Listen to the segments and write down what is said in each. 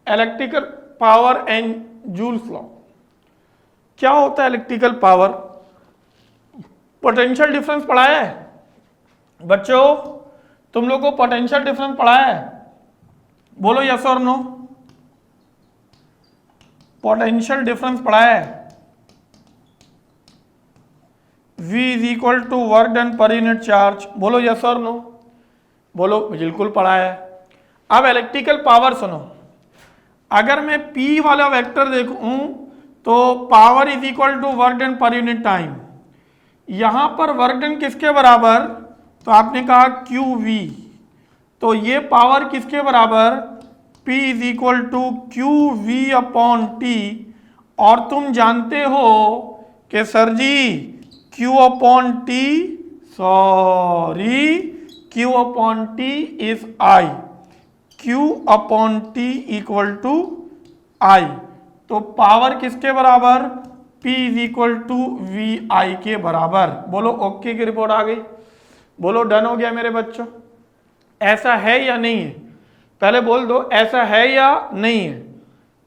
Electrical power and joules law. क्या होता है इलेक्ट्रिकल पावर? पोटेंशियल डिफरेंस पढ़ाया है बच्चों? तुम लोग को पोटेंशियल डिफरेंस पढ़ाया है? बोलो यस और नो। पोटेंशियल डिफरेंस पढ़ाया है? V is equal to work done per unit charge. बोलो यस और नो। बोलो बिल्कुल पढ़ाया है। अब इलेक्ट्रिकल पावर सुनो, अगर मैं P वाला वेक्टर देखूं तो power is equal to work done per unit time. यहां पर वर्क डन किसके बराबर? तो आपने कहा QV, तो ये पावर किसके बराबर? P is equal to QV upon T। और तुम जानते हो कि sir ji Q upon T, sorry Q upon T is I, Q upon T equal to I। तो पावर किसके बराबर? P is equal to VI के बराबर। बोलो ओके की रिपोर्ट आ गई। बोलो डन हो गया मेरे बच्चों। ऐसा है या नहीं है? पहले बोल दो ऐसा है या नहीं है।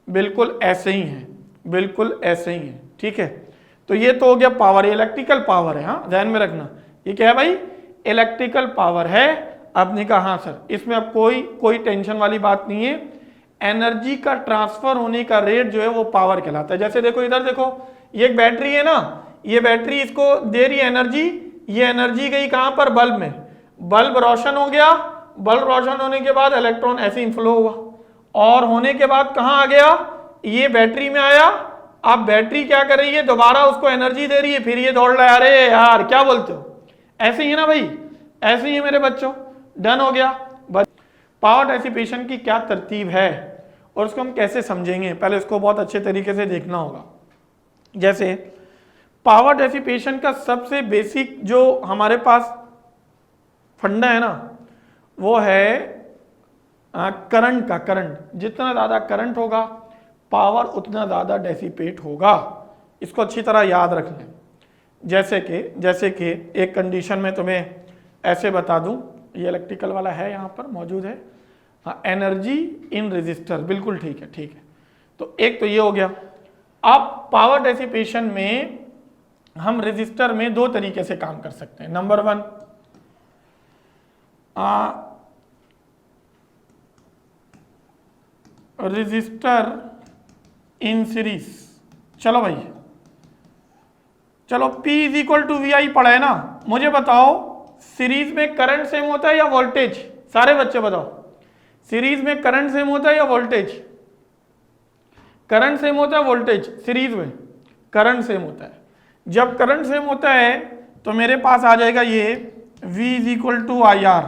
बिल्कुल ऐसे ही है, बिल्कुल ऐसे ही है। ठीक है, तो ये तो हो गया पावर, इलेक्ट्रिकल पावर है। हाँ ध्यान में रखना, ये क्या है भाई? इलेक्ट्रिकल पावर है। आपने कहा हाँ सर, इसमें अब कोई टेंशन वाली बात नहीं है। एनर्जी का ट्रांसफर होने का रेट जो है वो पावर कहलाता है। जैसे देखो इधर देखो, ये एक बैटरी है ना, ये बैटरी इसको दे रही है एनर्जी, ये एनर्जी गई कहां पर? बल्ब में। बल्ब रोशन हो गया, बल्ब रोशन होने के बाद इलेक्ट्रॉन ऐसे इनफ्लो हुआ और होने के बाद कहां आ गया? ये बैटरी में आया। अब बैटरी क्या कर रही है? दोबारा उसको एनर्जी दे रही है, फिर ये दौड़ रहा है। अरे यार क्या बोलते हो? ऐसे ही है ना भाई, ऐसे ही है मेरे बच्चों। डन हो गया। पावर डेसिपेशन की क्या तरतीब है और उसको हम कैसे समझेंगे, पहले इसको बहुत अच्छे तरीके से देखना होगा। जैसे पावर डेसिपेशन का सबसे बेसिक जो हमारे पास फंडा है ना, वो है करंट का। करंट, जितना ज़्यादा करंट होगा पावर उतना ज़्यादा डेसिपेट होगा। इसको अच्छी तरह याद रख लें। जैसे कि एक कंडीशन में तुम्हें ऐसे बता दूं, ये इलेक्ट्रिकल वाला है यहाँ पर मौजूद है, एनर्जी इन रेजिस्टर। बिल्कुल ठीक है, ठीक है। तो एक तो ये हो गया। अब पावर डेसिपेशन में हम रेजिस्टर में दो तरीके से काम कर सकते हैं। Number one, resistor in series. चलो भाई, चलो P is equal to VI पढ़ा है ना। मुझे बताओ सीरीज में करंट सेम होता है या वोल्टेज? सारे बच्चे बताओ, सीरीज में करंट सेम होता है या वोल्टेज? करंट सेम होता है, वोल्टेज? सीरीज में करंट सेम होता है। जब करंट सेम होता है तो मेरे पास आ जाएगा ये V is equal to IR,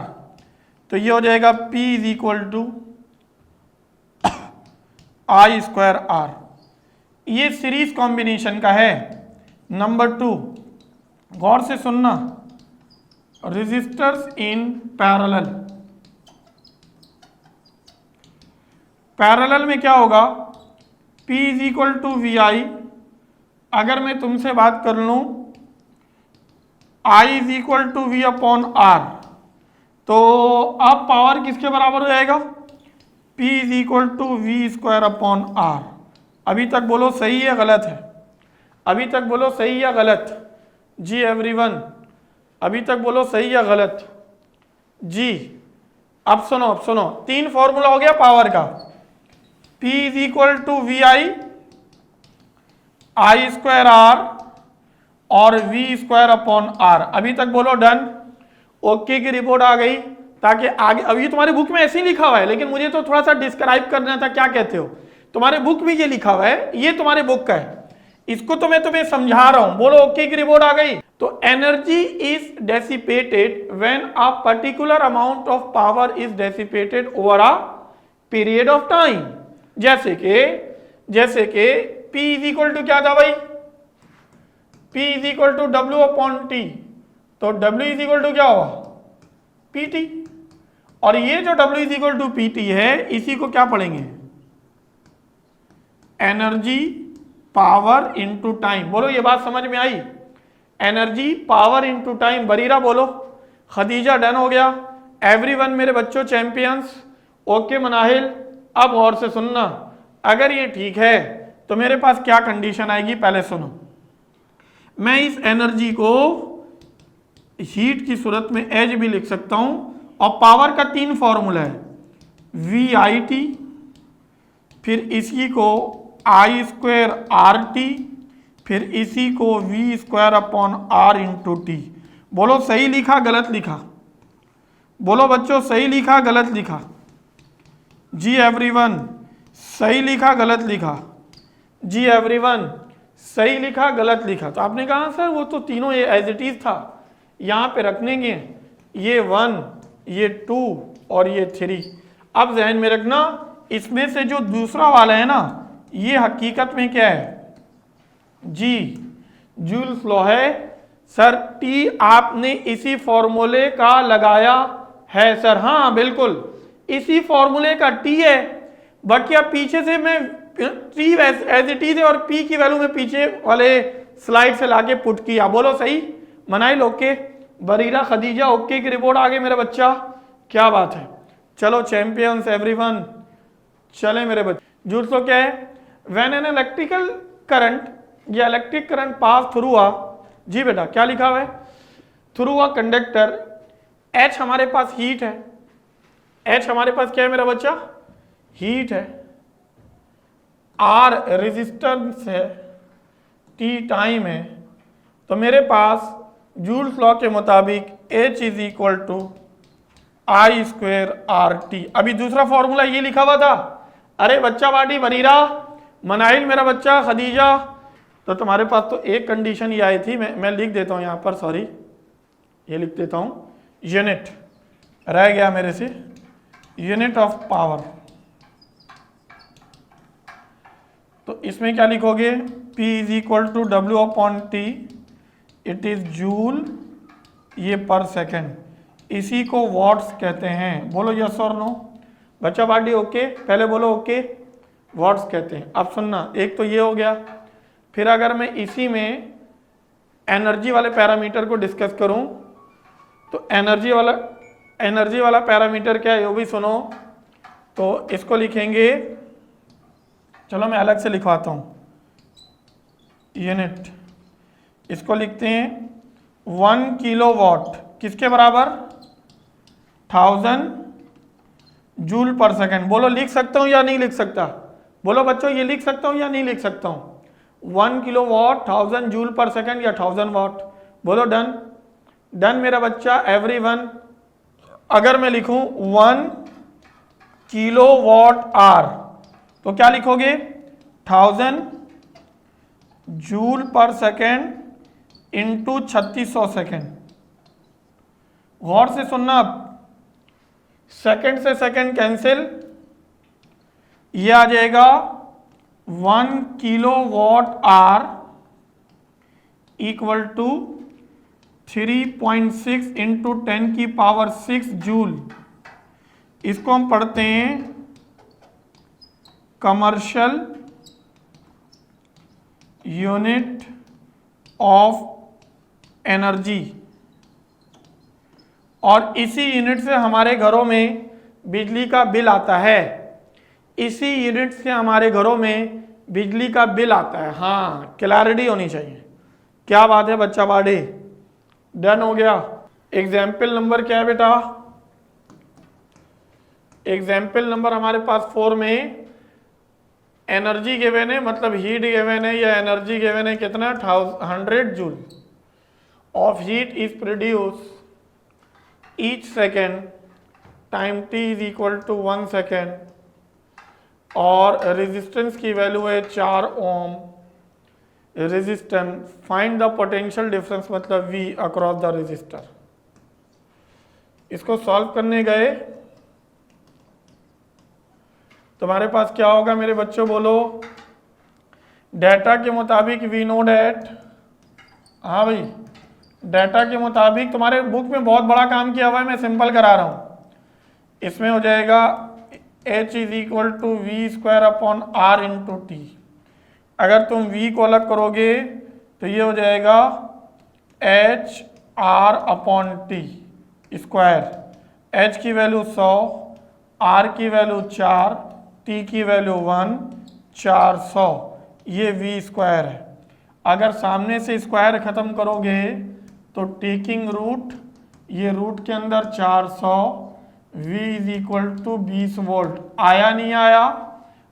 तो ये हो जाएगा P is equal to I square R। ये सीरीज कॉम्बिनेशन का है। नंबर टू, गौर से सुनना, रेजिस्टर्स इन पैरेलल। पैरेलल में क्या होगा? P is equal to VI। अगर मैं तुमसे बात कर लूं I is equal to V upon R, तो अब पावर किसके बराबर हो जाएगा? P is equal to V square upon R। अभी तक बोलो सही है गलत है? अभी तक बोलो सही या गलत? जी एवरीवन, अभी तक बोलो सही या गलत? जी। अब सुनो, तीन फॉर्मूला हो गया पावर का। P is equal to VI, I square R और V स्क्वायर अपॉन R। अभी तक बोलो डन। ओके की रिपोर्ट आ गई, ताकि आगे, अभी तुम्हारे बुक में ऐसे ही लिखा हुआ है, लेकिन मुझे तो थोड़ा सा डिस्क्राइब करना था। क्या कहते हो? तुम्हारे बुक में ये लिखा हुआ है, ये तुम्हारे बुक का है, इसको तो मैं तुम्हें समझा रहा हूं। बोलो ओके की रिपोर्ट आ गई। तो energy is dissipated when a particular amount of power is dissipated over a period of time. जैसे कि P इज इक्वल टू क्या था भाई? P is equal to W upon T, तो W इज इक्वल टू क्या होगा? PT। और ये जो W is equal to PT है, इसी को क्या पढ़ेंगे? Energy power into time. बोलो ये बात समझ में आई? Energy power into time. Bareera बोलो। खदीजा डन हो गया। एवरीवन मेरे बच्चों चैंपियंस। ओके मनाहिल, अब गौर से सुनना, अगर ये ठीक है तो मेरे पास क्या कंडीशन आएगी, पहले सुनो। मैं इस एनर्जी को हीट की सूरत में एच भी लिख सकता हूं, और पावर का 3 फॉर्मूला है, वी आई टी, फिर इसी को आई स्क्वायर आर टी, फिर इसी को V square upon R into T. बोलो सही लिखा गलत लिखा? बोलो बच्चों सही लिखा गलत लिखा? जी एवरीवन सही लिखा गलत लिखा? जी एवरीवन सही लिखा गलत लिखा? तो आपने कहा सर वो तो तीनों ये एज इट इज था, यहाँ पे रखने के, ये 1, ये 2 और ये 3। अब जहन में रखना, इसमें से जो दूसरा वाला है ना, ये हकीकत में क्या है? जी जूल्स लॉ है। सर टी आपने इसी फॉर्मूले का लगाया है सर? हाँ बिल्कुल इसी फॉर्मूले का टी है, बाकी अब पीछे से मैं टी एज इट इज है और पी की वैल्यू में पीछे वाले स्लाइड से लाके पुट किया। बोलो सही? मनाइल ओके, बरीरा खदीजा ओके की रिपोर्ट आ गई मेरे बच्चा, क्या बात है। चलो चैंपियंस एवरीवन, चले मेरे बच्चे। जूल्स लॉ क्या है? व्हेन एन इलेक्ट्रिकल करंट या इलेक्ट्रिक करंट पास थ्रू आ, जी बेटा क्या लिखा हुआ है? थ्रू अ कंडक्टर, एच हमारे पास हीट है, एच हमारे पास क्या है मेरा बच्चा? हीट है, आर रेजिस्टेंस है, टी टाइम है, तो मेरे पास जूल्स लॉ के मुताबिक H is equal to I square R T. अभी दूसरा फॉर्मूला ये लिखा हुआ था, अरे बच्चा बाटी बनीरा मनाइल मेरा बच्चा खदीजा, तो तुम्हारे पास तो एक कंडीशन ये आई थी, मैं लिख देता हूँ यहाँ पर, सॉरी ये लिख देता हूँ, यूनिट रह गया मेरे से, यूनिट ऑफ पावर। तो इसमें क्या लिखोगे? P is equal to W upon T, it is joule ये पर सेकेंड, इसी को वॉट्स कहते हैं। बोलो यस और नो? बच्चा बाटी ओके? पहले बोलो ओके, वॉट्स कहते हैं। अब सुनना, एक तो ये हो गया, फिर अगर मैं इसी में एनर्जी वाले पैरामीटर को डिस्कस करूं तो एनर्जी वाला पैरामीटर क्या है वो भी सुनो। तो इसको लिखेंगे, चलो मैं अलग से लिखवाता हूं, यूनिट इसको लिखते हैं 1 किलोवाट किसके बराबर? 1000 जूल पर सेकेंड। बोलो लिख सकता हूं या नहीं लिख सकता? बोलो बच्चों ये लिख सकता हूं या नहीं लिख सकता हूं? 1 किलोवाट 1000 जूल पर सेकेंड या 1000 वाट। बोलो डन? डन मेरा बच्चा एवरीवन। अगर मैं लिखूं 1 किलोवाट आर तो क्या लिखोगे? 1000 जूल पर सेकेंड इंटू 3600 सेकेंड। गौर से सुनना, अब सेकेंड से सेकेंड कैंसिल, ये आ जाएगा 1 kilowatt hour equal to 3.6 into 10 की पावर 6 जूल। इसको हम पढ़ते हैं कमर्शियल यूनिट ऑफ एनर्जी, और इसी यूनिट से हमारे घरों में बिजली का बिल आता है, इसी यूनिट से हमारे घरों में बिजली का बिल आता है। हाँ क्लैरिटी होनी चाहिए। क्या बात है बच्चा बाड़े? डन हो गया। एग्जाम्पल नंबर क्या है बेटा? एग्जाम्पल नंबर हमारे पास 4 में एनर्जी गिवन है, मतलब हीट गिवन है या एनर्जी गिवन है कितना? 100 joule of heat is produce each second time t is equal to 1 second, और रेजिस्टेंस की वैल्यू है 4 ohm resistance. Find the potential difference मतलब V अक्रॉस द रेजिस्टर। इसको सॉल्व करने गए तुम्हारे पास क्या होगा मेरे बच्चों? बोलो डाटा के मुताबिक वी नो डैट, हाँ भाई डाटा के मुताबिक, तुम्हारे बुक में बहुत बड़ा काम किया हुआ है, मैं सिंपल करा रहा हूं। इसमें हो जाएगा H is equal to V square upon R into T. अगर तुम V को अलग करोगे तो ये हो जाएगा H R upon T square. H की वैल्यू 100, R की वैल्यू 4, टी की वैल्यू 1, 400, ये वी स्क्वायर है। अगर सामने से स्क्वायर खत्म करोगे तो टेकिंग रूट, ये रूट के अंदर 400, V is equal to 20 volt. आया नहीं आया?